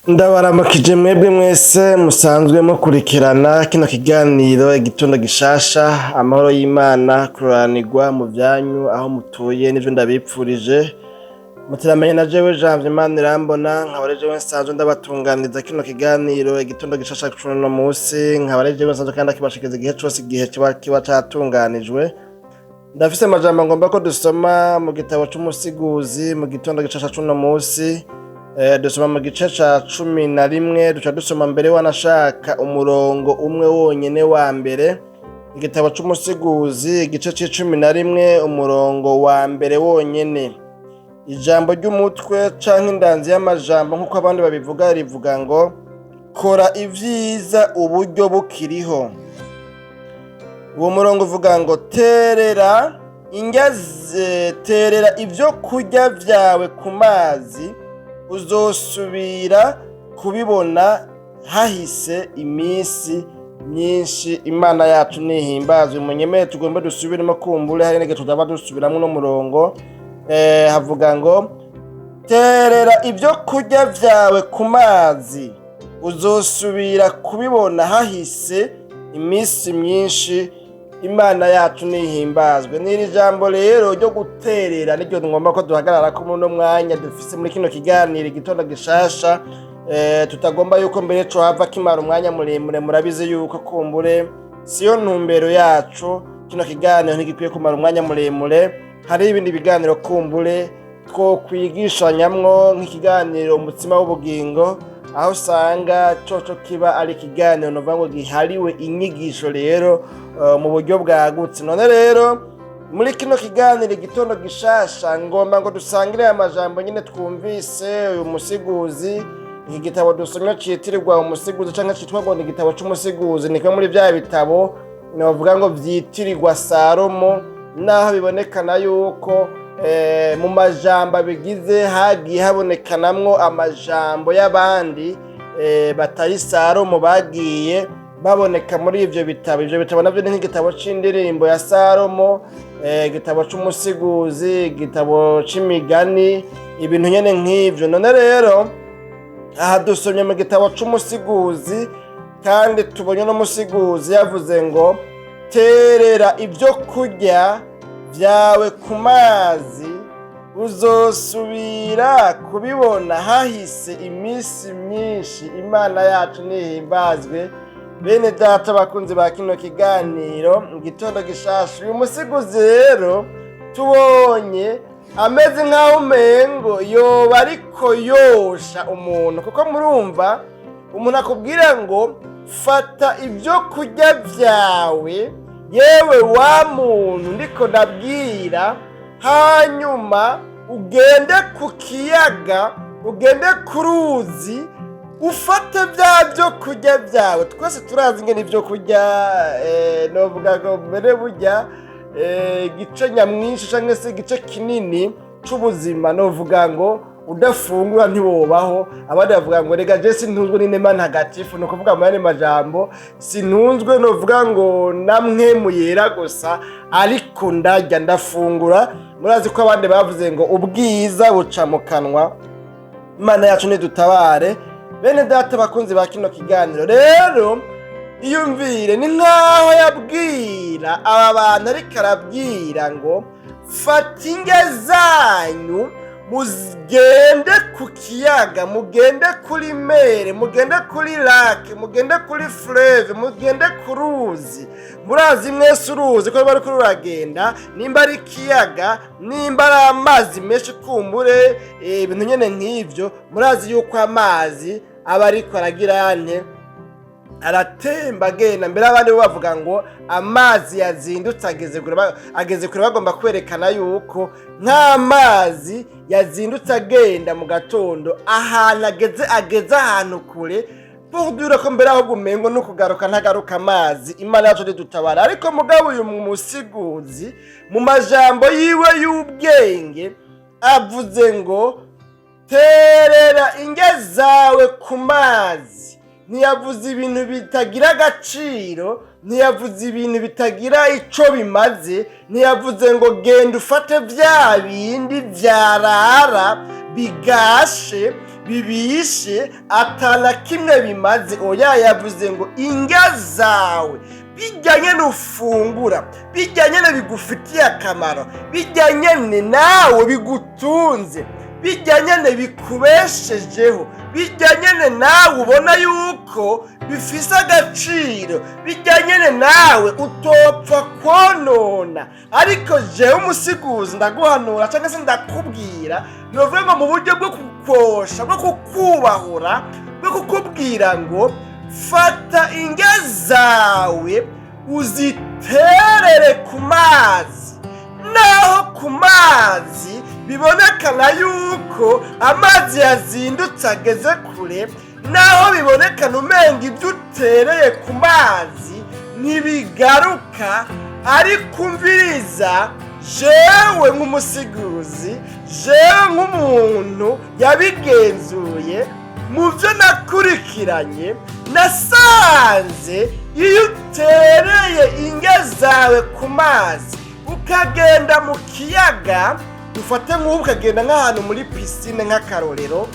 Ndabaramukije mwebwe mwese musanzwe mukurikirana kino kiganiro igitondo gishasha. Amahoro y'Imana kuranirwa mu byanyu aho mutuye n'ivyo ndabipfurije. Mutiramenye na jewe Janvier Imana irambona nkabare jewe nsanzwe ndabatunganiriza kino kiganiro igitondo gishasha cuno munsi nkabare jewe nsanzwe kandi akibashikiriza igihe cose igihe kiba catunganijwe. Ndafise amajambo ngomba ko dusoma mu gitabo c'umusiguzi mu gitondo gishasha cuno munsi. Dusoma mu gice ca 11 duca dusoma mbere wanashaka umurongo umwe wonyene wa mbere. Igitabo c'umusiguzi igice c'11 umurongo wa mbere wonyene. Ijambo ry'umutwe canke indanzi y'amajambo nkuko abandi babivuga rivuga ngo kora ivyiza uburyo bukiriho. Uwo murongo uvuga ngo terera ivyo kurya vyawe ku mazi uzosubira kubibona hahise iminsi myinshi. Imana yacu nihimbazwe. Munyemeye tugomba dusubiremo kumbure hari n'igihe tutaba dusubiramwo no murongo. Havuga ngo terera ivyo kurya vyawe ku mazi uzosubira kubibona hahise iminsi myinshi. Imana yacu nihimbazwe. N'iri jambo rero ryo guterera niryo ngomba ko duhagarara ko muno mwanya dufise muri kino kiganiro igitondo gishasha. Tutagomba yuko mbere co hava kimara umwanya muremure. Murabize yuko kumbure siyo ntumbero yacu. Kino kiganiro ntigikwiye kumara umwanya muremure. Hari ibindi biganiro kumbure two kwigishanyamwo nk'ikiganiro umutsima w'ubugingo, aho usanga coco kiba ari ikiganiro novuga ngo gihariwe inyigisho rero mu buryo bwagutse. None rero muri kino kiganiro igitondo gishasha ngomba ngo dusangire amajambo nyine twumvise uyu musiguzi. Iki gitabo dusomye citirirwa umusiguzi canke citwa ngo igitabo c'umusiguzi, niko muri vya bitabo novuga ngo vyitirirwa Salomo, naho bibonekana yuko mu majambo bigize hagiye habonekanamwo amajambo y'abandi batari Salomo bagiye baboneka muri ivyo bitabo. Ivyo bitabo navyo ni nk'igitabo c'indirimbo ya Salomo, igitabo c'umusiguzi, igitabo c'imigani, ibintu nyene nk'ivyo. None rero aha dusomye mu gitabo c'umusiguzi kandi tubonye no musiguzi yavuze ngo terera ivyo kurya vyawe ku mazi uzosubira kubibona hahise iminsi myinshi. Imana yacu nihimbazwe. Bene data bakunzi ba kino kiganiro igitondo gishasha, uyu musiguzi rero tubonye ameze nk'aho umengo yoba ariko yosha umuntu, kuko murumva umuntu akubwira ngo fata ivyo kurya vyawe yewe wa muntu ndiko ndabwira, hanyuma ugende ku kiyaga, ugende ku ruzi, ufate vyo kurya vyawe. Twese turazi ngene ivyo kurya novuga ngo mbere burya igice nyamwinshi canke se igice kinini c'ubuzima novuga ngo udafungura ntiwobaho. Abandi bavuga ngo rega je sintunzwe n'inema ntagatifu, no kuvuga mu yandi majambo sintunzwe novuga ngo namwe muyera gusa, ariko ndarya ndafungura. Murazi ko abandi bavuze ngo ubwiza buca mu kanwa. Imana yacu nidutabare. Bene data bakunzi ba kino kiganiro rero iyumvire ni nkaho yabwira aba bantu, ariko arabwira ngo fata inge zanyu mugende ku kiyaga, mugende kuri mere, mugende kuri lake, mugende kuri fleuve, mugende ku ruzi. Murazi mwese uruzi ko bari kuri uragenda, nimba ari kiyaga, nimba ari amazi menshi kumbure ibintu nyene nk'ivyo. Murazi yuko amazi aba ariko aragira ante aratemba agenda. Mbere abandi bavuga ngo amazi yazindutse ageze kure bagomba kwerekana yuko nk'amazi yazindutse agenda mu gatondo ahantu ageze ahantu kure, burdura ko mbere aho gumengo no kugaruka ntagaruka amazi. Imana yacu nidutabara. Ariko mugabo uyu musiguzi mu majambo yiwe y'ubwenge avuze ngo terera inge zawe ku mazi. Ntiyavuze ibintu bitagira agaciro, ntiyavuze ibintu bitagira ico bimaze, ntiyavuze ngo genda ufate vya bindi vyarara bigashe bibishe atana kimwe bimaze. Oya, yavuze ngo indya zawe bijyanye n'ufungura, bijyanye bigufitiye akamaro, bijyanye nawe bigutunze, bijyanye bikubeshejeho, bijyanye nawe ubona yuko bifise agaciro, bijyanye nawe utopfa konona. Ariko jewe umusiguzi ndaguhanura cyangwa se ndakubwira, novuga ngo mu buryo bwo kukosha, bwo kukubahura, bwo kukubwira ngo fata indya zawe uziterere ku mazi, naho ku mazi bibonekana yuko amazi yazindutse ageze kure, naho bibonekana umenga ibyo utereye ku mazi ntibigaruka. ariko umviriza, jewe nk'umusiguzi, jewe nk'umuntu yabigenzuye, mu byo nakurikiranye nasanze iyo utereye indya zawe ku mazi ukagenda mu kiyaga, dufate nk'ubu ukagenda nk'ahantu muri pisine nk'akarorero,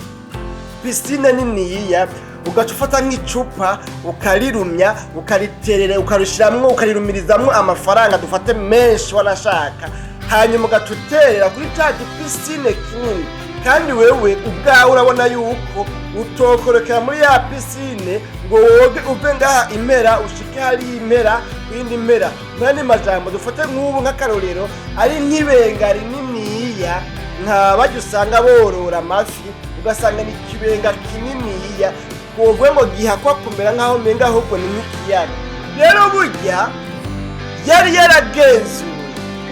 pisine niniya, ugaca ufata nk'icupa ukarirumya ukariterera ukarushiramwo ukarirumirizamwo amafaranga dufate menshi wanashaka, hanyuma ugaca uterera kuri ca pisine kinini, kandi wewe ubwawe urabona yuko utokorokera muri ya pisine ngo woge uve ngaha impera ushike hari impera kuyindi impera. Mwandi majambo dufate nk'ubu nk'akarorero ari nk'ibenga rininiya, nka bajya usanga borora amafi ugasanga ni ikibenga kininiya, wovuye ngo gihakwa kumera nk'aho menga ahubwo ni nk'ikiyaga. Rero burya yari yaragenzuye,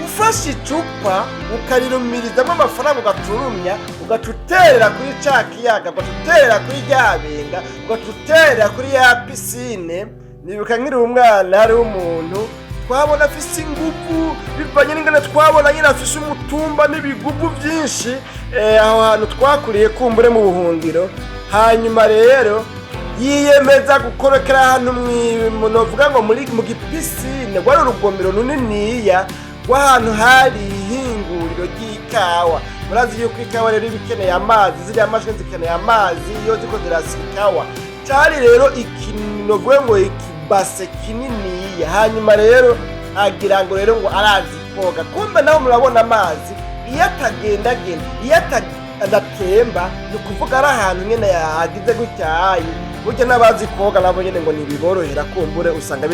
ufashe icupa ukarirumirizamo amafaranga ugaturumya, ugaca uterera kuri ca kiyaga, ugaca uterera kuri rya benga, ugaca uterera kuri ya pisine. Nibuka nkiri umwana hariho umuntu twabona afise inguvu, bivanye n'ingene twabona nyine afise umutumba n'ibiguvu byinshi, aho hantu twakuriye kumbure mu buhungiro. Hanyuma rero yiyemeza gukorokera ahantu novuga ngo mu gipisine, rwari urugomero runiniya rw'ahantu hari ihinguriro ry'ikawa. Murazi yuko ikawa rero ibikeneye amazi, ziriya mashini zikeneye amazi iyo ziko zirasya ikawa. Cari rero novuga ngo ikibase kininiya. Hanyuma rero agira ngo rero ngo arazi koga, kumbe naho murabona amazi iyo atagendagenda, iyo adatemba, ni ukuvuga ari ahantu nyene yagize gutyaye. Burya n'abazi koga nabo nyene ngo ntibiborohera, kumbure usanga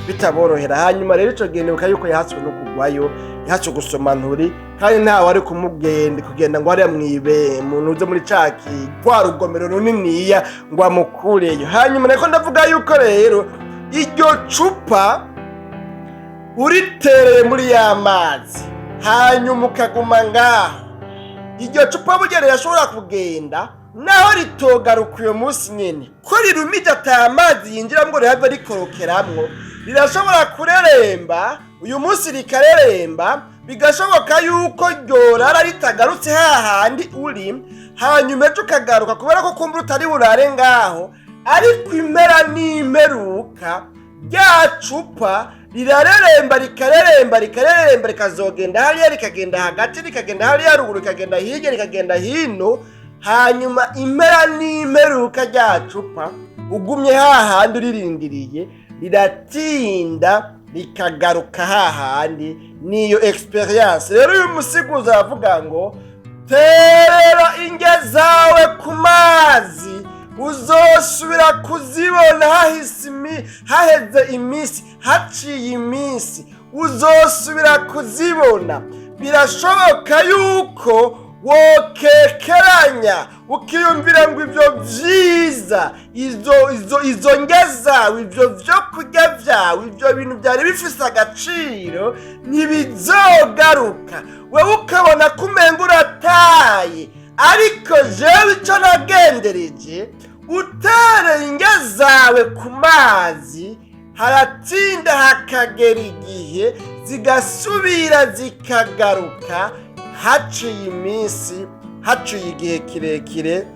bitaborohera. Hanyuma rero ico gihe nibuka yuko yahatswe no kugwayo, yahatswe gusoma nturi, kandi ntawe ari kugenda ngo hariya mwibe umuntu uze muri caki kwa rugomero runiniya ngo amukureyo. Hanyuma niko ndavuga yuko rero iryo cupa uritereye muri ya mazi, hanyuma ukaguma ngaho, iryo cupa burya rirashobora kugenda naho ritogaruka uyo munsi nyene, ko rirumije ata amazi yinjiramwo rihave rikorokeramwo, rirashobora kureremba uyu munsi rikareremba, bigashoboka yuko ryorara ritagarutse hahandi uri, hanyuma ejo ukagaruka kubera ko kumbura utari burare ngaho. Ariko impera n'imperuka rya cupa rirareremba rikareremba rikazogenda hariya, rikagenda hagati, rikagenda hariya ruguru, rikagenda hirya, rikagenda hino. Hanyuma impera n'imperuka rya cupa ugumye hahandi uririndiriye, riratinda rikagaruka hahandi. Niyo experience rero uyu musiguzi aravuga ngo terera indya zawe ku mazi, uzosubira kuzibona haheze iminsi, haciye iminsi uzosubira kuzibona. Birashoboka yuko wokekeranya ukiyumvira ngo ibyo vyiza, izo ndya zawe, ibyo vyo kurya vyawe, ibyo bintu byari bifise agaciro ntibizogaruka, wewe ukabona kumenga urataye. Ariko jewe ico nagendereje, utereye indya zawe ku mazi, haratinda hakagera igihe zigasubira zikagaruka, haciye iminsi, haciye igihe kirekire.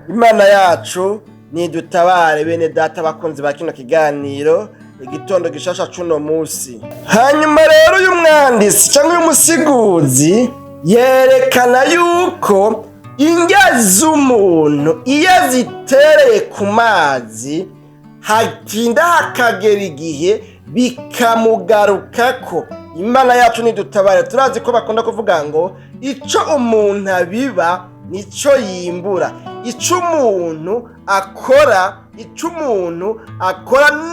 Imana yacu nidutabare bene data bakunzi ba kino kiganiro igitondo gishasha cuno musi. Hanyuma rero uyu mwandisi cyangwa uyu musiguzi yerekana yuko indya z'umuntu iyo zitereye ku mazi hatinda hakagera igihe bikamugarukako. Imana yacu nidutabare. Turazi ko bakunda kuvuga ngo ico umuntu abiba nico yimbura. Ico umuntu akora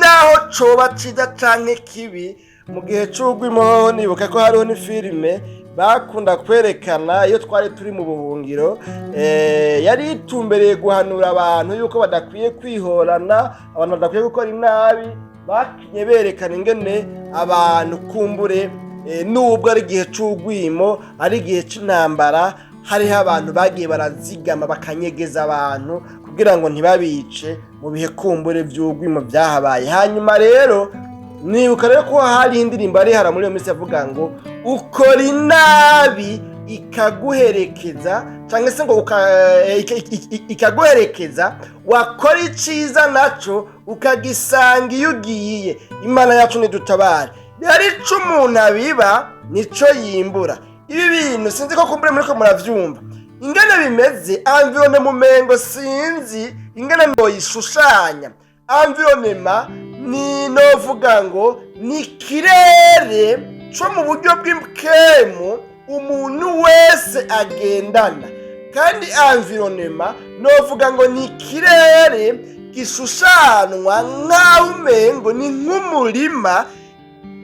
naho coba ciza canke kibi. Mu gihe c'urwimo nibuka ko hariho ni filime bakunda kwerekana iyo twari turi mu buhungiro, yari itumbereye guhanura abantu yuko badakwiye kwihorana, abantu badakwiye gukora inabi. Bakinye berekana ingene abantu kumbure nubwo ari igihe c'urwimo, ari igihe c'intambara, hariho abantu bagiye barazigama bakanyegeza abantu kugira ngo ntibabice mu bihe kumbure vy'urwimo vyahabaye. Hanyuma rero nibuka rero ko hari indirimbo ari hara muri iyo minsi yavuga ngo ukora inabi ikaguherekeza, cyangwa se ngo ikaguherekeza, wakora iciza naco ukagisanga iyo ugiye. Imana yacu nidutabare. Yari ico umuntu abiba nico yimbura. Ibi bintu sinzi ko kumbure muri ko muravyumva ingene bimeze. Environnement mumengo sinzi ingene ndoyishushanya. Environnement ni novuga ngo ni kirere co mu buryo bw'impwemu umuntu wese agendana, kandi environnement novuga ngo ni kirere gishushanwa nk'aho umengo ni nk'umurima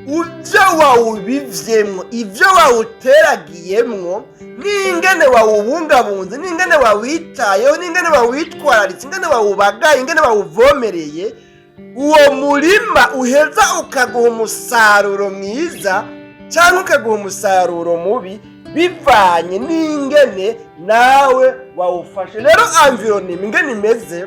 ivyo wawubivyemwo, ivyo wawuteragiyemwo, n'ingene wawubungabunze, n'ingene wawitayeho, n'ingene wawitwararitse, ingene wawubagaye, ingene wawuvomereye, uwo murima uheza ukaguha umusaruro mwiza cyangwa ukaguha umusaruro mubi bivanye n'ingene nawe wawufashe. Rero environnement ingene imeze,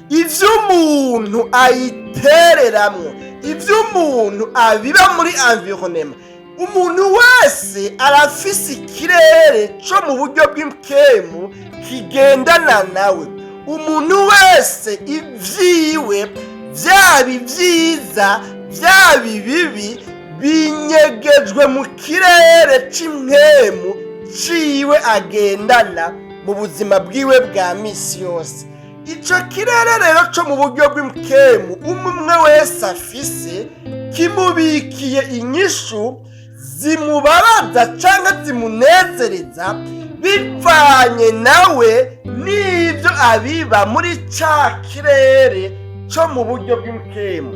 ivyo umuntu ayitereramwo, ivyo umuntu abiba muri environnement. Umuntu wese arafise ikirere co mu buryo bw'impwemu kigendana nawe. Umuntu wese ivyiwe vyaba ivyiza vyaba ibibi binyegejwe mu kirere c'impwemu ciwe agendana mu buzima bwiwe bwa misi yose. Ico kirere rero co mu buryo bw'impwemu umwe wese afise kimubikiye inyishu zimubabaza canke zimunezereza bivanye nawe n'ivyo abiba muri ca kirere co mu buryo bw'impwemu.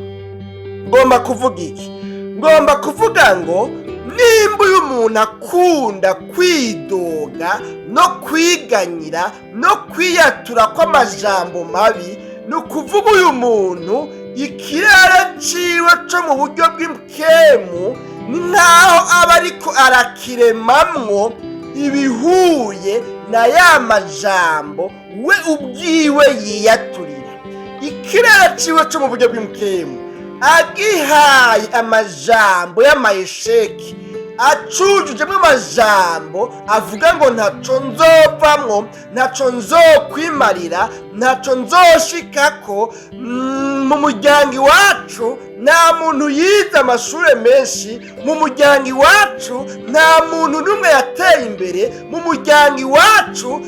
Ngomba kuvuga iki? Ngomba kuvuga ngo nimba uyu muntu akunda kwidoga no kwiganyira no kwiyatura kw'amajambo mabi, ni ukuvuga uyu muntu ikirere ciwe co mu buryo bw'impwemu ni nkaho aba ariko arakiremamwo ibihuye na ya majambo we ubwiwe yiyaturira. Ikirere ciwe co mu buryo bw'impwemu agihaye amajambo y'amayesheki, acujujemwo amajambo avuga ngo ntaco nzovamwo, ntaco nzokwimarira, ntaco nzoshikako. Mu muryango iwacu nta muntu yize amashure menshi, mu muryango iwacu nta muntu n'umwe yateye imbere, mu muryango iwacu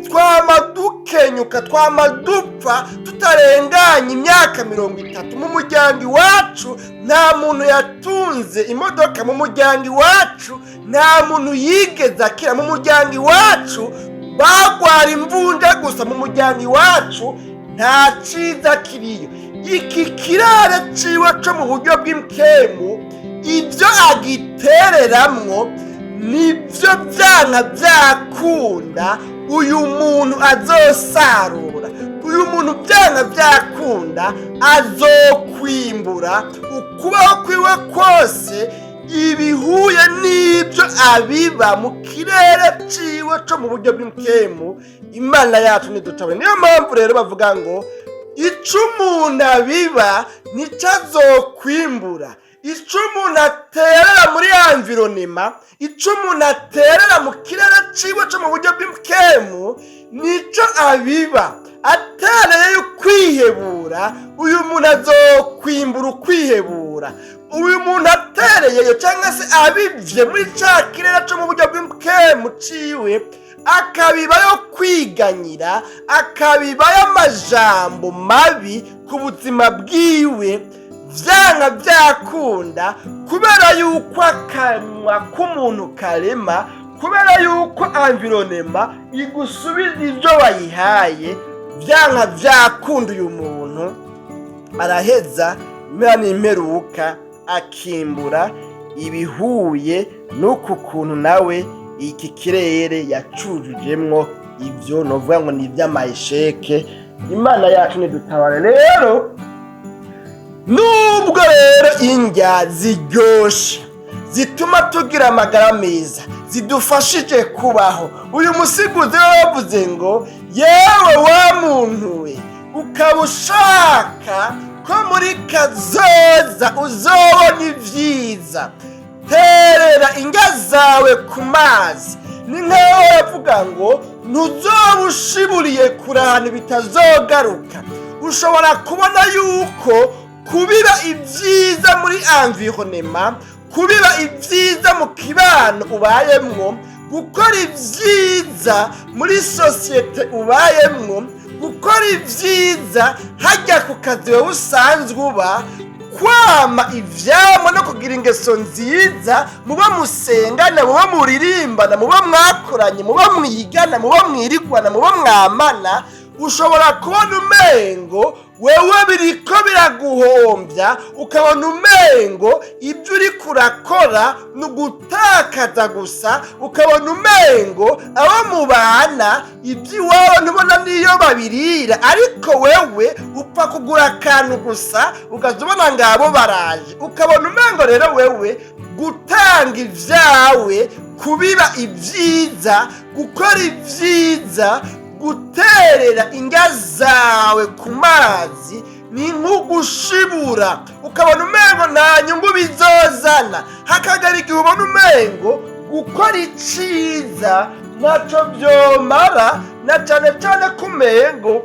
twama dukenyuka, twama dupfa tutarenganya imyaka 30. Mu muryango iwacu nta muntu yatunze imodoka, mu muryango iwacu nta muntu yigeze akira, mu muryango iwacu bagwara imvunja gusa, mu muryango iwacu nta ciza kiriyo. Iki kirere ciwe co mu buryo bw'impwemu ivyo agitereramwo nivyo vyanka vyakunda uyu muntu azosarura. Uyu muntu vyanka vyakunda azokwimbura. Ukubaho kwiwe kose ibihuye n'ibyo abiba mu kirere ciwe co mu buryo bw'impwemu. Imana yacu nidutabare. Niyo mpamvu rero bavuga ngo ico umuntu abiba nico azokwimbura. Ico umuntu aterera muri environnement, ico umuntu aterera mu kirere ciwe co mu buryo bw'impwemu nico abiba. Atereye ukwihebura, uyu muntu azokwimbura ukwihebura. Uyu muntu atereye cyangwa se abivye muri ca kirere co mu buryo bw'impwemu ciwe akabiba yo kwiganyira, akabiba y'amajambo mabi ku buzima bwiwe, vyanga vyakunda, kubera yuko akanwa k'umuntu karema, kubera yuko environnement igusubiza ivyo wayihaye, vyanga vyakunda uyu muntu araheza impera n'imperuka akimbura ibihuye n'uku kuntu nawe iki kirere yacujujemwo ivyo novuga ngo ni ivy'amayesheke. Imana yacu nidutabare rero. Nubwo rero indya ziryoshe zituma tugira amagara meza, zidufashije kubaho, uyu musiguzi yavuze ngo yewe wa muntu we, ukaba ushaka ko muri kazoza uzobona ivyiza, terera indya zawe ku mazi. Ni nkaho yavuga ngo ntuzoba ushiburiye kure ahantu bitazogaruka. Ushobora kubona yuko kubiba ivyiza muri environnement, kubiba ivyiza mu kibano ubayemwo, gukora ivyiza muri sosiyete ubayemwo, gukora ivyiza hajya ku kazi wewe usanzwe uba, kwama ivyamwa no kugira ingeso nziza, muba musengana, muba muririmbana, muba mwakoranye, muba mwigana, muba mwirigwana, muba mwamana. Ushobora kubona umengo wewe biriko biraguhombya, ukabona umengo ibyo uriko urakora ni ugutakaza gusa, ukabona umengo abo mubana iby'iwabo ntubona niyo babirira, ariko wewe upfa kugura akantu gusa ukaza ubona ngabo baraje. Ukabona umengo rero wewe gutanga ivyawe, kubiba ivyiza, gukora ivyiza, guterera indya zawe ku mazi ni nk'ugushibura. Ukabona umengo nta nyungu bizozana, hakagara igihe ubona umengo gukora iciza ntaco vyomara, na cane cane kumengo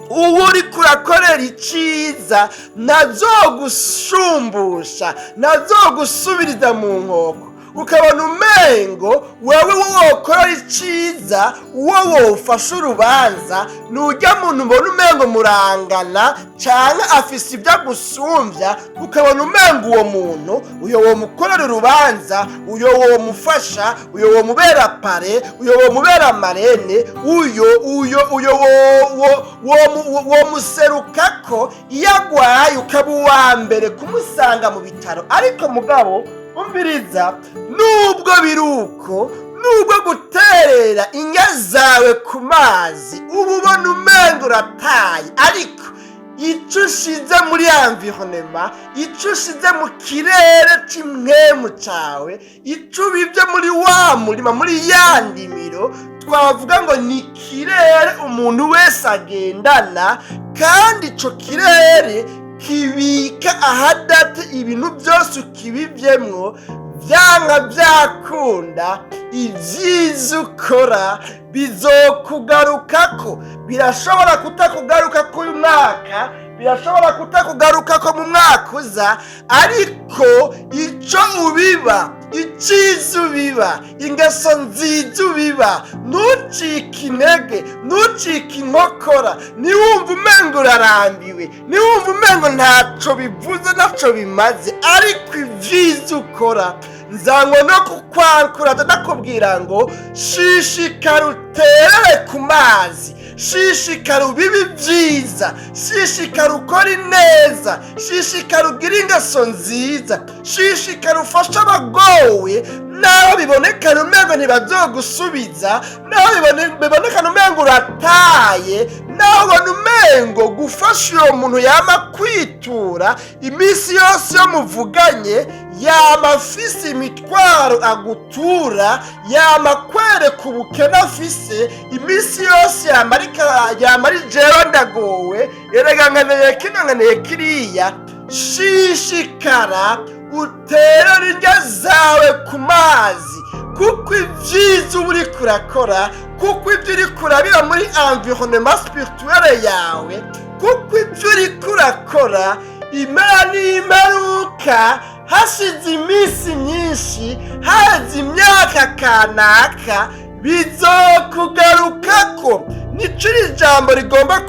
uwo uriko urakorera iciza nazogushumbusha, nazogusubiriza mu nkoko. Ukabona umengo wewe wokora iciza, uwo wofasha urubanza nujya muntu ubona umengo murangana canke afise ibyo agusumvya. Ukabona umengo uwo muntu uyo womukorera urubanza, uyo womufasha, uyo womubera pare, uyo womubera marene, uyo womuserukako iyo agwaye, ukaba uwa mbere kumusanga mu bitaro. Ariko mugabo umviriza, nubwo biruko, nubwo guterera indya zawe ku mazi uba ubona umengo urataye, ariko ico ushize muri environnement, ico ushize mu kirere c'imwemu cawe, ico ubivye muri wa murima, muri ya ndimiro, twavuga ngo ni kirere umuntu wese agendana, kandi ico kirere kibika ahadate ibintu byose ukibivyemwo. Vyanga vyakunda ivyiza ukora bizokugarukako. Birashobora kutakugarukako uyu mwaka, birashobora kutakugarukako mu mwaka uza, ariko ico ubiba, iciza ubiba, ingeso nziza ubiba, ntucike intege, ntucike inkokora. Niwumva umengo urarambiwe, niwumva umengo ntaco bivuze, ntaco bimaze, ariko ivyiza ukora nzango no kukwankura, ndakubwira ngo shishikara uterere ku mazi, shishikara ubibe ivyiza, shishikara ukora ineza, shishikara ugira ingeso nziza, shishikara ufasha abagowe, naho bibonekana umengo ntibazogusubiza, naho bibonekana umengo urataye, naho ubona umengo gufasha uyo muntu yama kwitura iminsi yose yo muvuganye, yama afise imitwaro agutura, yama kwereka ubukene afise iminsi yose, yama ari jewe ndagowe, erega nkeneye kino nkeneye kiriya. Shishikara uterere indya zawe ku mazi, kuko ivyiza uba uriko urakora, kuko ivyo uriko urabira muri environnement spirituelle yawe, kuko ivyo uriko urakora impera n'imperuka, hashize iminsi myinshi, haza imyaka kanaka, bizokugarukako. Nico iri jambo rigomba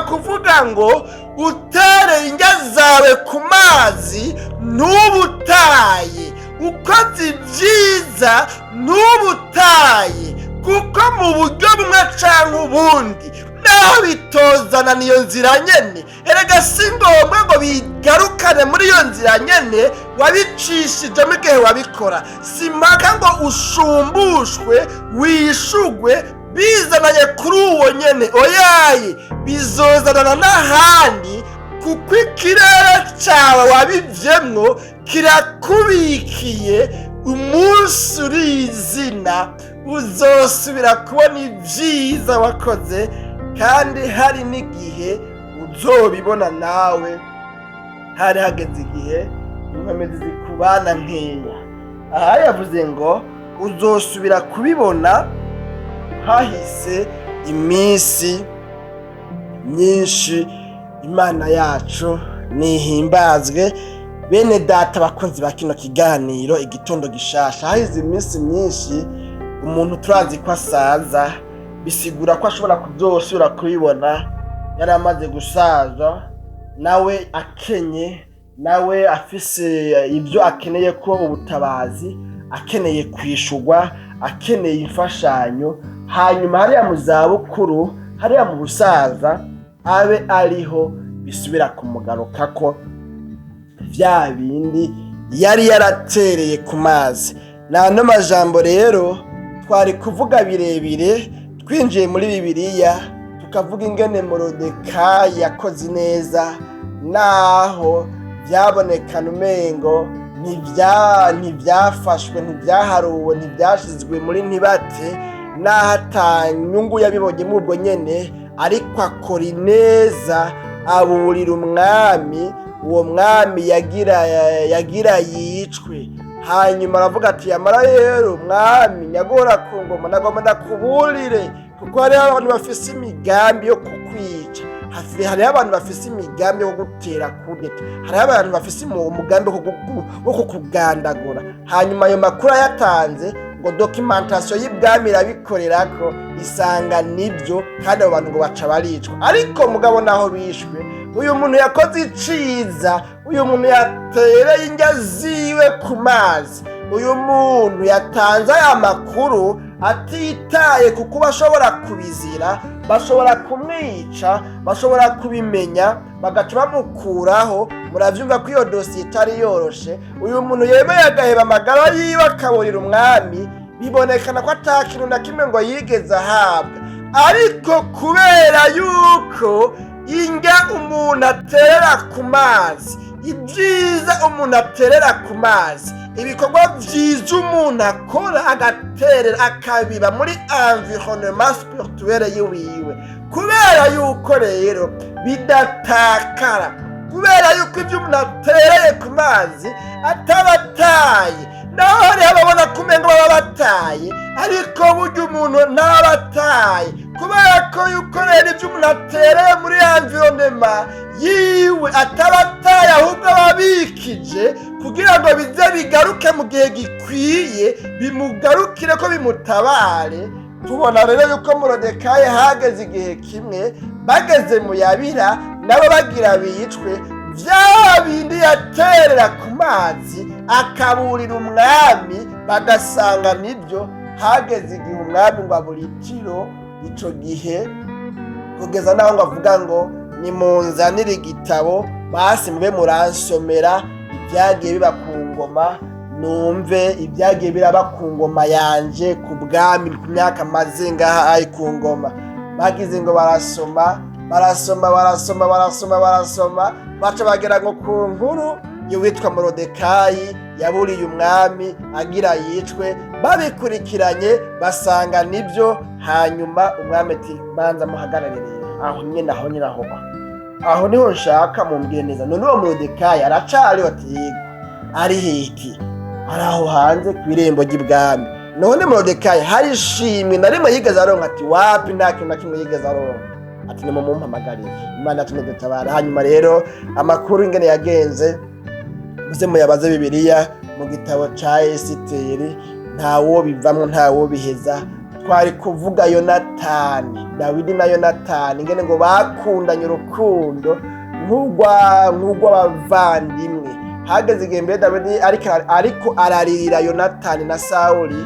kuvuga ngo utere indya zawe ku mazi ntubutaye, ukoze ibyiza ntubutaye, kuko mu buryo bumwe canke ubundi naho bitozana niyo nzira nyene, erega si ngombwa ngo bigarukane muri iyo nzira nyene wabicishijemo igihe wabikora. si mpaka ngo ushumbushwe wishugwe bizananye kuri uwo nyene, oyaye bizozanana n'ahandi, kuko ikirere cawe wabivyemwo kirakubikiye. Umunsi urizina uzosubira kubona ibyiza wakoze, kandi hari n'igihe uzobibona nawe hari hageze igihe inkomezi zikubana nkeya. Aha yavuze ngo uzosubira kubibona hahise iminsi myinshi. Imana yacu nihimbazwe. Bene data bakunzi ba kino kiganiro igitondo gishasha, haheze iminsi myinshi umuntu turazi ko asaza, bisigura ko ashobora kuzosubira kubibona yari amaze gusaza, nawe akenye, nawe afise ibyo akeneye ko ubutabazi, akeneye kwishurwa, akeneye imfashanyo. Hanyuma hariya mu zabukuru, hariya mu busaza, abe ariho bisubira kumugarukako vya bindi yari yaratereye ku mazi. N'ano majambo rero twari kuvuga birebire twinjiye muri Bibiliya, tukavuga ingene Morodekayi yakoze neza, naho byabonekana umengo ntibyafashwe, ntibyaharuwe, ntibyashizwe muri ntibate, naho ata nyungu yabibonyemo ubwo nyene, ariko akora ineza aburira umwami. Uwo mwami yagira yicwe. Hanyuma aravuga ati yamara rero mwami nyagora ku ngoma, nagomba ndakuburire, kuko hariho abantu bafise imigambi yo kukwica, hariho abantu bafise imigambi yo gutera kudeta, hariho abantu bafise umugambi wo kukugandagura. Hanyuma ayo makuru yatanze ngo documentation y'ibwami irabikorerako, isanga nibyo, kandi abo bantu ngo baca baricwa. Ariko mugabo naho bishwe, uyu muntu yakoze iciza, uyu muntu yatereye indya ziwe ku mazi, uyu muntu yatanze aya makuru atitaye kuko bashobora kubizira, bashobora kumwica, bashobora kubimenya bagaca bamukuraho. Muravyumva ko iyo dosiye itari yoroshe. Uyu muntu yemeye agaheba amagara yiwe akaburira umwami, bibonekana ko ata kintu na kimwe ngo yigeze ahabwa, ariko kubera yuko indya umuntu aterera ku mazi, ibyiza umuntu aterera ku mazi, ibikorwa byiza umuntu akora agaterera akabiba muri environnement spirituel yiwiwe, kubera yuko rero bidatakara, kubera yuko ibyo umuntu atereye ku mazi atabataye. Naho rero ababona kumengo baba bataye, ariko burya umuntu ntabataye, kubera ko yuko rero ibyo umuntu atereye muri environnement yiwe atabataye, ahubwo ababikije kugira ngo bize bigaruke mu gihe gikwiye, bimugarukire ko bimutabare. Tubona rero yuko Morodekayi hageze igihe kimwe bageze mu yabira, nabo bagira bicwe, vya bindi yaterera ku mazi akaburira umwami, bagasanga nibyo. Hageze igihe umwami ngo aburitiro ico gihe, kugeza naho ngo avuga ngo nimunzanire igitabo basi mube muransomera ibyagiye biba ku ngoma, numve ibyagiye biraba ku ngoma yanje, ku bwami, ku myaka maze ngaha ari ku ngoma. Bagize ngo barasoma, baca bagera ngo ku nkuru y'uwitwa Morodekayi yaburiye umwami agira yicwe. Babikurikiranye basanga nibyo. Hanyuma umwami ati banza muhagararire aho nyine, aho niho nshaka mumbwire neza, none uwo Morodekayi aracariho? Ati yego, ari hiki? Ari aho hanze ku irembo ry'ibwami. None Morodekayi hari ishimwe na rimwe yigeze aronka? Ati wapi, nta kintu na kimwe yigeze aronka. Ati nimumumpamagarire, Imana yatumye dutabara. Hanyuma rero amakuru ingene yagenze muze muyabaze Bibiliya mu gitabo ca Esiteri ntawo bivamwo ntawo biheza. Twari kuvuga Yonatani, Dawidi na Yonatani ingene ngo bakundanye urukundo nk'urw'abavandimwe. Hageze igihe mbere Dawidi ariko araririra Yonatani na Sawuli,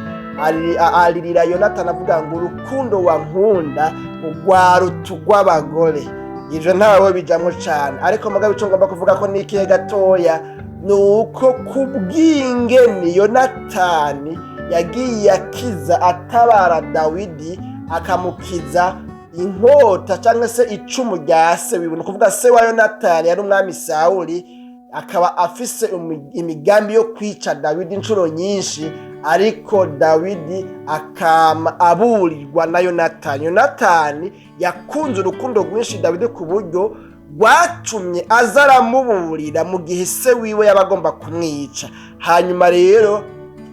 aririra Yonatani avuga ngo urukundo wankunda urwaruta urw'abagore. Ivyo ntawe bijamwo cane, ariko mugabo ico ngomba kuvuga ko n'ikihe gatoya nuko kubw'ingene Yonatani yagiye akiza atabara Dawidi, akamukiza inkota cyangwa se icumu rya se wiwe. Kuvuga se wa Yonatani yari umwami Sawuli, akaba afise imigambi yo kwica Dawidi inshuro nyinshi, ariko Dawidi akama aburirwa na Yonatani. Yonatani yakunze urukundo rwinshi Dawidi ku buryo rwacumye aza aramuburira mu gihe se wiwe yabagomba kumwica. Hanyuma rero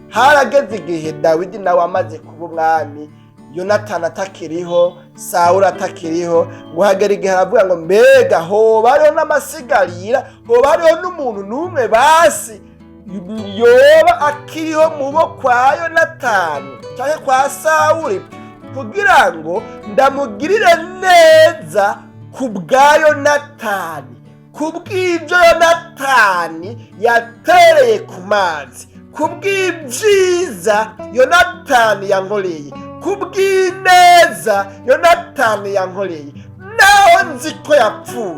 harageze igihe Dawidi nawe amaze kuba umwami, Yonatani atakiriho, Sawuli atakiriho, ngo hagera igihe aravuga ngo mbega hoba hariho n'amasigarira, hoba hariho n'umuntu n'umwe basi yoba akiriho mu bo kwa Yonatani cyangwa kwa Sawuli, kugira ngo ndamugirire neza ku bwa Yonatani, ku bw'ibyo Yonatani yatereye ku mazi, ku bw'ibyiza Yonatani yankoreye, ku bw'ineza Yonatani yankoreye. Naho nzi ko yapfuye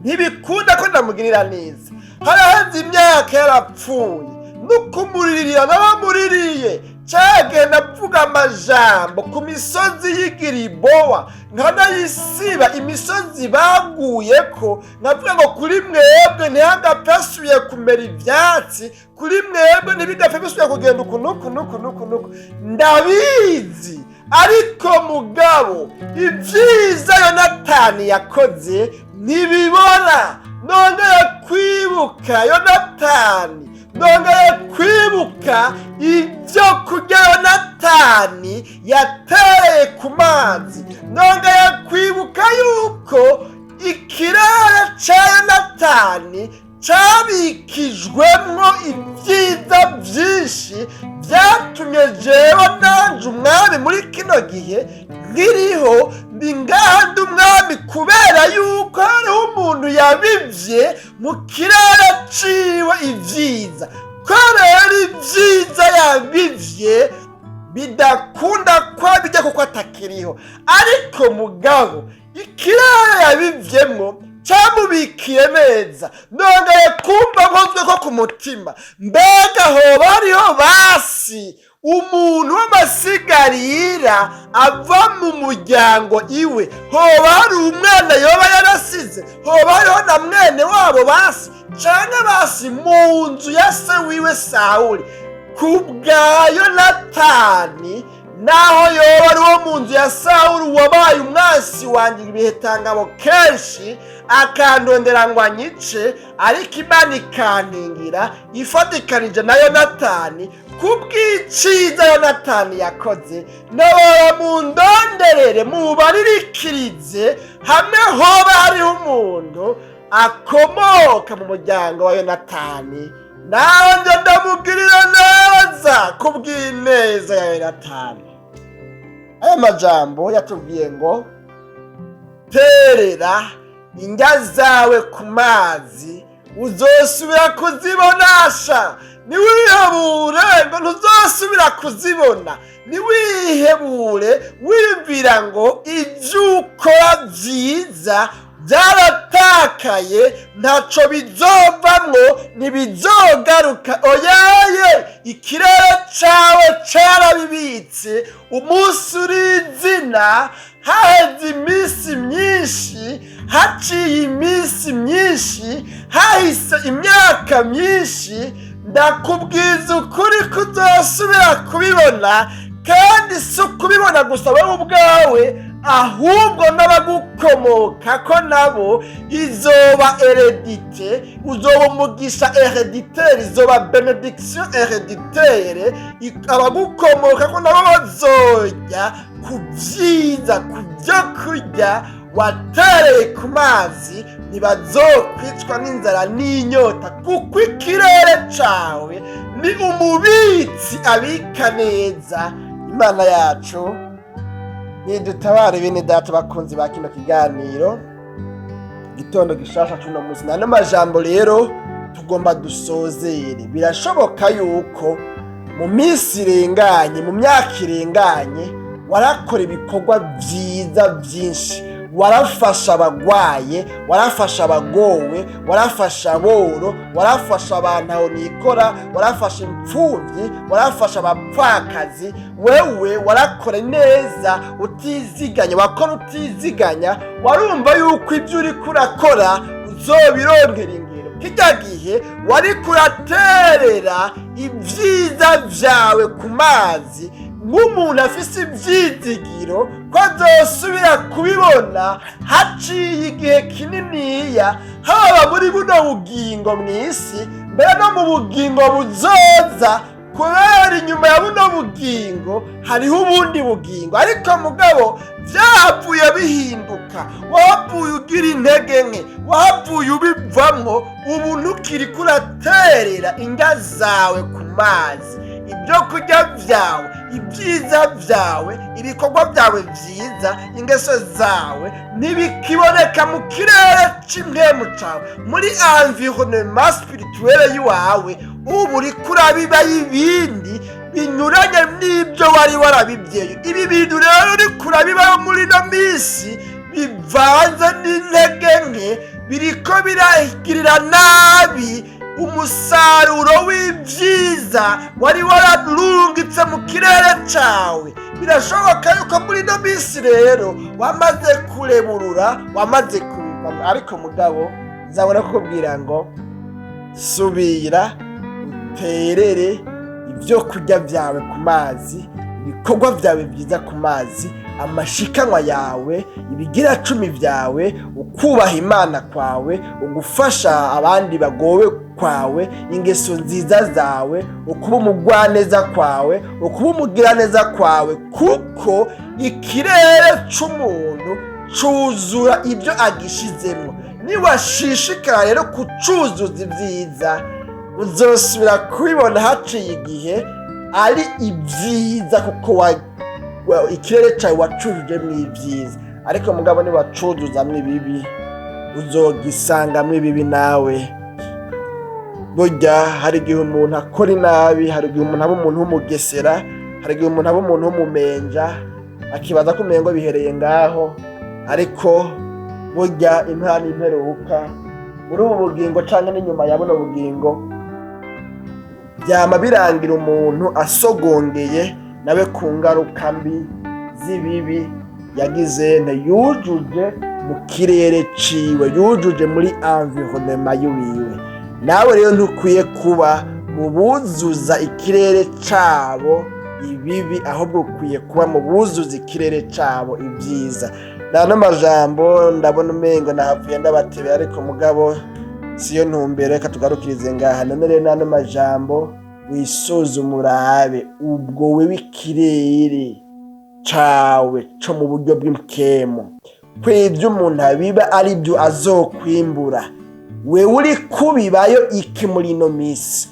ntibikunda ko ndamugirira neza, harahanze imyaka yarapfuye, n'ukumuririra n'abamuririye cyagenda avuga amajambo ku misozi y'Igilibowa, nkanayisiba imisozi baguyeko, nkavuga ngo kuri mwebwe ntihagapfe hasubiye kumera ivyatsi, kuri mwebwe ntibigapfe bisubiye kugenda uku. Ndabizi, ariko mugabo ibyiza Yonatani yakoze ntibibona. Nongeye kwibuka Yonatani, nongeye kwibuka ibyo kurya Yonatani yateye ku mazi, nongeye kwibuka yuko ikirere cya Yonatani cabikijwemwo ibyiza byinshi byatumye jewe nanje umwami muri kino gihe nkiriho, ndi ngaha ndi umwami kubera yuko hariho umuntu yabivye mu kirere ciwe ibyiza. Ko rero ibyiza yabivye bidakunda kwa bijya kuko atakiriho, ariko mugabo ikirere yabivyemwo cyamubikiye neza. Nongeye kumva nkozwe ko ku mutima, mbega hoba hariho basi umuntu w'amasigarira ava mu muryango iwe, hoba hari umwana yoba yarasize, hoba hariho na mwene wabo basi canke basi mu nzu ya se wiwe Sawuli, ku bwa Yonatani naho yoba ari wo mu nzu ya Sawuli wabaye umwansi wanjye ibihe tangabo kenshi, akandondera ngo anyice, ariko Imana ikantingira ifatikanije na Yonatani kubw'iciza Yonatani yakoze. Nabora mundonderere mubaririkirize hamwe hoba hariho umuntu akomoka mu muryango wa Yonatani, nanjye ndamugirira neza kubw'ineza ya Yonatani. Aya majambo yatubwiye ngo terera indya zawe ku mazi uzosubira kuzibonasha, niwihebure ngo ntuzosubira kuzibona, niwihebure wiyumvira ngo ibyo ukora byiza byaratakaye ntaco bizovamwo, ntibizogaruka. Oyaye, ikirere cawe carabibitse, umunsi urizina, haheze iminsi myinshi, haciye iminsi myinshi, hahise imyaka myinshi. Ndakubwiza ukuri ko uzosubira kubibona, kandi si ukubibona gusa wowe ubwawe, ahubwo n'abagukomoka ko nabo izoba heredite, uzoba umugisha hereditaire, izoba benediction hereditaire. Abagukomoka ko nabo bazojya ku byiza, ku byo kurya watereye ku mazi ntibazokwicwa n'inzara n'inyota, kuko ikirere cawe ni umubitsi abika neza. Imana yacu nidutabare bene data bakunzi ba kino kiganiro igitondo gishasha cuno munsi. Nano majambo rero tugomba dusozere. Birashoboka yuko mu minsi irenganye, mu myaka irenganye, warakora ibikorwa vyiza vyinshi, warafasha abagwaye, warafasha abagowe, warafasha aboro, warafasha abantu aho nikora, warafasha impfuvyi, warafasha abapfakazi. Wewe warakora neza utiziganya, wakora utiziganya, warumva yuko ibyo uriko urakora uzobirongera ingero. Kirya gihe wariko uraterera ivyiza vyawe ku mazi nk'umuntu afise ivyizigiro ko azosubira kubibona haciye igihe kininiya, haba muri buno bugingo mw'isi, mbere no mu bugingo buzoza, kubera inyuma ya buno bugingo hariho ubundi bugingo. Ariko mugabo vyahavuye bihinduka, wahavuye ugira intege nke, wahavuye ubivamwo, ubu ntukiriko uraterera indya zawe ku mazi. Ibyo kurya vyawe, ibyiza vyawe, ibikorwa vyawe vyiza, ingeso zawe ntibikiboneka mu kirere c'imwemu cawe, muri environnement spirituel yiwawe. Ubu uriko urabibayo ibindi binyuranye n'ibyo wari warabivyeye. Ibi bintu rero uriko urabibayo muri ino misi bivanze n'intege nke, biriko biragirira nabi umusaruro w'ivyiza wari wararungitse mu kirere cawe. Birashoboka yuko muri ino misi rero wamaze kureburura, wamaze kubivamo. Ariko mugabo nzabona kukubwira ngo subira uterere ibyo kurya vyawe ku mazi, ibikorwa vyawe vyiza ku mazi, amashikanwa yawe, ibigira cumi vyawe, ukubaha Imana kwawe, ugufasha abandi bagowe kwawe, ingeso nziza zawe, ukuba umugwaneza kwawe, ukuba umugiraneza kwawe, kuko ikirere c'umuntu cuzura ibyo agishizemwo. Niwashishikara rero kucuzuza ibyiza, uzosubira kubibona haciye igihe ari ibyiza, kuko ikirere cawe wacujujemwo ibyiza. Ariko mugabo niwacuzuzamwo ibibi, uzogisangamwo ibibi nawe. Burya hari igihe umuntu akora inabi, hari igihe umuntu aba umuntu w'umugesera, hari igihe umuntu aba umuntu w'umumenja, akibaza ko umengo bihereye ngaho. Ariko burya impano imperuka muri ubu bugingo canke n'inyuma ya buno bugingo, byama birangira umuntu asogongeye nawe ku ngaruka mbi z'ibibi yagize yujuje mu kirere ciwe, yujuje muri environnement yiwiwe. Nawe rero ntukwiye kuba mu buzuza ikirere cabo ibibi, ahubwo ukwiye kuba mu buzuza ikirere cabo ibyiza. Nano majambo ndabona umengo nahavuye ndabatebera, ariko mugabo siyo ntumbero. Reka tugarukirize ngaha. None rero nano majambo wisuzuma urabe ubwo wewe ikirere cawe co mu buryo bw'imkemo, kw'ivyo umuntu abiba ari byo azokwimbura. Wewe uri kubibayo iki muri ino misi?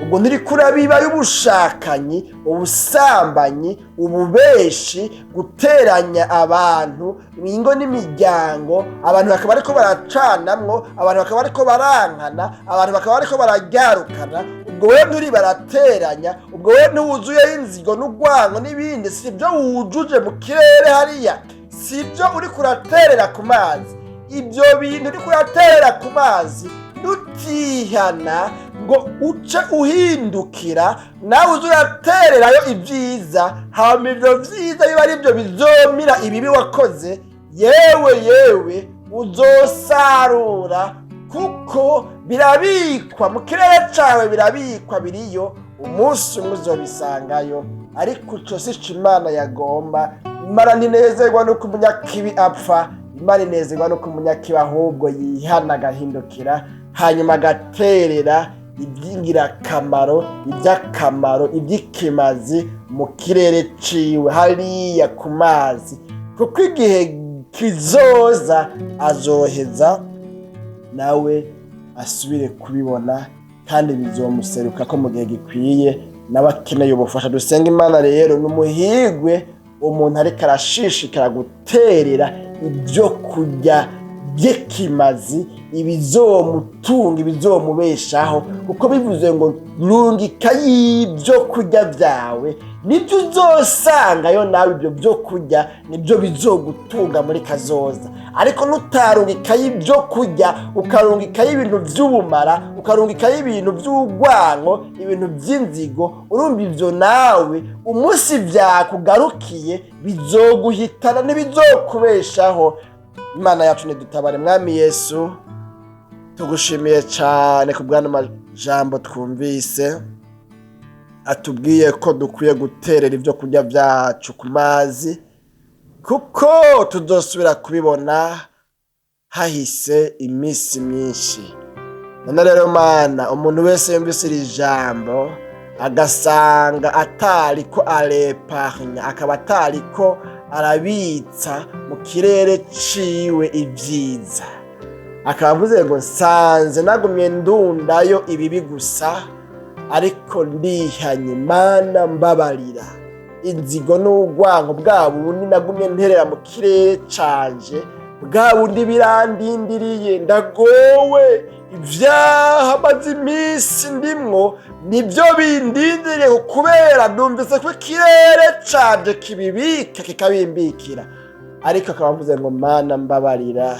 Ubwo nturi kurabibayo ubushakanyi, ubusambanyi, ububeshi, guteranya abantu ingo n'imiryango, abantu bakaba ariko baracanamwo, abantu bakaba ariko barankana, abantu bakaba ariko bararyarukana. Ubwo wewe nturi barateranya, ubwo wewe ntuwuzuye inzigo n'ugwango n'ibindi, sibyo wujuje mu kirere hariya, sibyo uri kuraterera ku mazi. Ibyo bintu uri kuraterera ku mazi nutihana ngo uce uhindukira, nawe uzuratererayo ibyiza, hama ibyo vyiza biba ari byo bizomira ibibi wakoze, yewe uzosarura, kuko birabikwa mu kirere cawe, birabikwa biriyo, umunsi umwe uzobisangayo. Ariko ico sico Imana yagomba. Imana ntinezerwa nuko umunyakibi apfa, Imana inezerwa nuko umunyakibi ahubwo yihana agahindukira, hanyuma agaterera iby'ingirakamaro, iby'akamaro, iby'ikimazi mu kirere ciwe hariya ku mazi. Kuko igihe kizoza azoheza nawe asubire kubibona kandi bizomuseruka ko mu gihe gikwiye nawe akeneye ubufasha. Dusenga Imana rero n'umuhigwe umuntu ariko arashishikara guterera ibyo kurya by'ikimazi, ibizomutunga, ibizomubeshaho, kuko bivuze ngo rungika y'ibyo kurya byawe nibyo uzosangayo nawe. Ibyo byo kurya nibyo bizogutunga muri kazoza. Ariko nutarungikayo ibyo kurya, ukarungikayo ibintu by'ubumara, ukarungikayo ibintu by'urwango, ibintu by'inzigo, urumva ibyo nawe umunsi byakugarukiye bizoguhitana, ntibizokubeshaho. Imana yacu nidutabare. Mwami Yesu, tugushimiye cyane ku bwana majambo twumvise atubwiye ko dukwiye guterera ibyo kurya byacu ku mazi, kuko tuzosubira kubibona hahise iminsi myinshi. None rero Mana, umuntu wese yumvise iri jambo agasanga atariko areparnya, akaba atariko arabitsa mu kirere ciwe ibyiza, akaba avuze ngo nsanze nagumye ndundayo ibibi gusa, ariko ndihanye, Mana mbabarira inzigo n'urwango bwa bundi nagumye nterera mu kirere canje, bwa bundi birandindiriye, ndagowe, ibyaha maze iminsi ndimwo nibyo bindindiriye, kubera numvise ko ikirere canje kibibika kikabimbikira. Ariko akaba avuze ngo Mana mbabarira,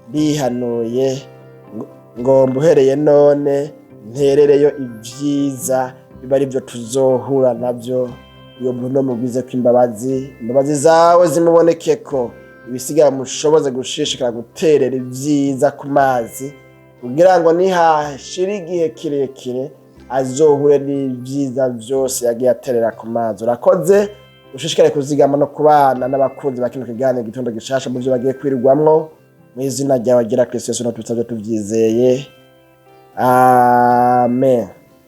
ndihanuye, ngomba uhereye none nterereyo ibyiza, biba ari byo tuzohura nabyo. Iyo muntu mubwize ko imbabazi zawe zimuboneke, ko ibisigaye mushoboze gushishikara guterera ibyiza ku mazi, kugira ngo nihashira igihe kirekire azohure n'ibyiza byose yagiye aterera ku mazi. Urakoze, ushishikare kuzigama no kubana n'abakunzi ba kino kiganiro igitondo gishasha mu byo bagiye kwirirwamwo, mu izina ryawe gira Kristo Yesu, no tubyizeye. Amen.